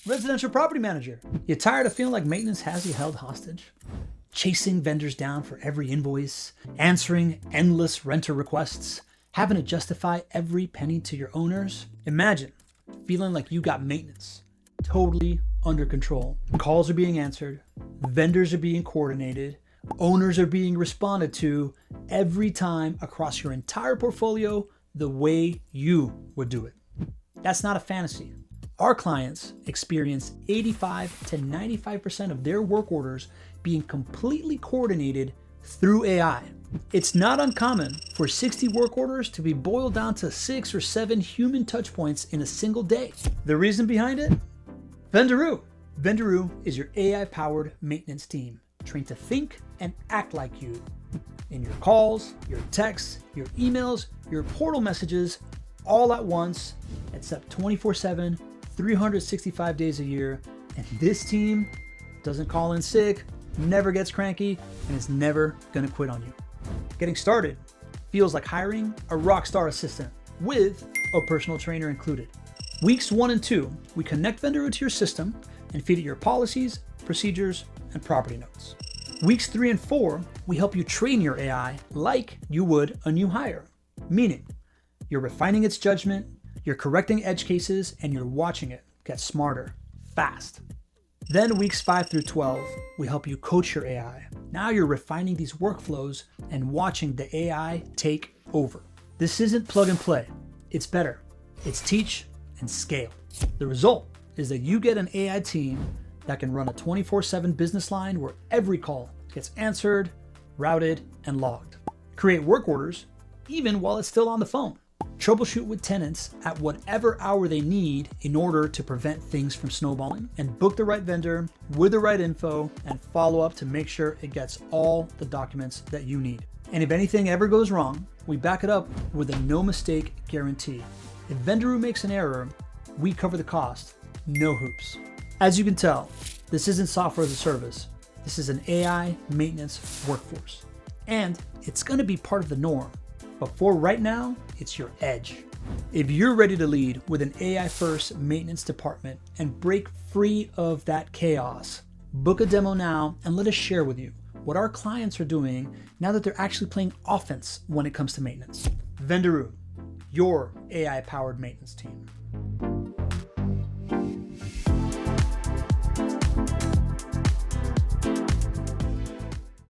Residential property manager. You tired of feeling like maintenance has you held hostage? Chasing vendors down for every invoice, answering endless renter requests, having to justify every penny to your owners? Imagine feeling like you got maintenance totally under control. Calls are being answered, vendors are being coordinated, owners are being responded to every time across your entire portfolio the way you would do it. That's not a fantasy. Our clients experience 85 to 95% of their work orders being completely coordinated through AI. It's not uncommon for 60 work orders to be boiled down to 6 or 7 human touch points in a single day. The reason behind it? Vendoroo. Vendoroo is your AI-powered maintenance team, trained to think and act like you. In your calls, your texts, your emails, your portal messages, all at once, except 24/7, 365 days a year. And this team doesn't call in sick, never gets cranky, and is never gonna quit on you. Getting started feels like hiring a rockstar assistant with a personal trainer included. Weeks 1 and 2, we connect Vendoroo to your system and feed it your policies, procedures, and property notes. Weeks 3 and 4, we help you train your AI like you would a new hire, meaning you're refining its judgment, you're correcting edge cases, and you're watching it get smarter, fast. Then weeks 5 through 12, we help you coach your AI. Now you're refining these workflows and watching the AI take over. This isn't plug and play. It's better. It's teach and scale. The result is that you get an AI team that can run a 24/7 business line where every call gets answered, routed, and logged. Create work orders even while it's still on the phone. Troubleshoot with tenants at whatever hour they need in order to prevent things from snowballing, and book the right vendor with the right info and follow up to make sure it gets all the documents that you need. And if anything ever goes wrong, we back it up with a no mistake guarantee. If Vendoroo makes an error, we cover the cost, no hoops. As you can tell, this isn't software as a service. This is an AI maintenance workforce. And it's gonna be part of the norm. But for right now, it's your edge. If you're ready to lead with an AI-first maintenance department and break free of that chaos, book a demo now and let us share with you what our clients are doing now that they're actually playing offense when it comes to maintenance. Vendoroo, your AI-powered maintenance team.